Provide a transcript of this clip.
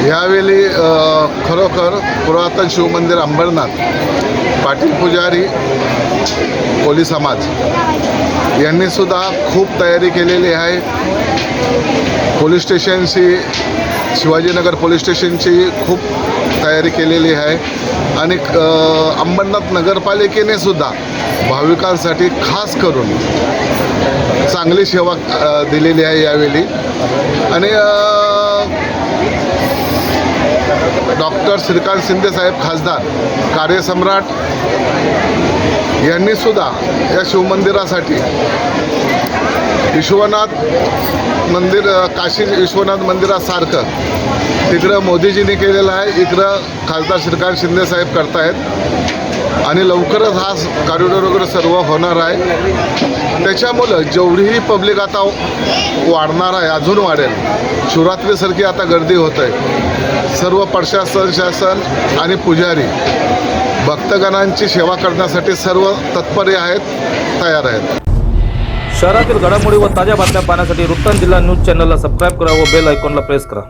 यावेळी खरोखर पुरातन शिवमंदिर अंबरनाथ पाटील पुजारी कोली समाज यांनीसुद्धा खूप तयारी केलेली आहे। पोलीस स्टेशनची शिवाजीनगर पोलीस स्टेशनची खूप तयारी केलेली आहे आणि अंबरनाथ नगरपालिकेने सुद्धा भाविकांसाठी खास करून चांगली सेवा दिलेली आहे यावेळी। आणि डॉक्टर श्रीकांत शिंदे साहेब खासदार कार्यसम्राट यांनीसुद्धा या शिवमंदिरासाठी विश्वनाथ मंदिर काशी विश्वनाथ मंदिरासारखं तिकडं मोदीजींनी केलेलं आहे, इकडं खासदार श्रीकांत शिंदे साहेब करतायत आणि लवकरच हा कॉरिडॉर वगैरे सर्व होणार आहे। त्याच्यामुळं जेवढीही पब्लिक आता वाढणार आहे, अजून वाढेल। शिवरात्रीसारखी आता गर्दी होत आहे। सर्व प्रशासन शासन आणि पुजारी भक्तगणांची सेवा करण्यासाठी सर्व तत्पर आहेत, तयार आहेत। शहरातील घडामोडी व ताज्या बातम्या पाहण्यासाठी वृत्तांत जिल्हा न्यूज चॅनलला सबस्क्राईब करा व बेल आयकॉनला प्रेस करा।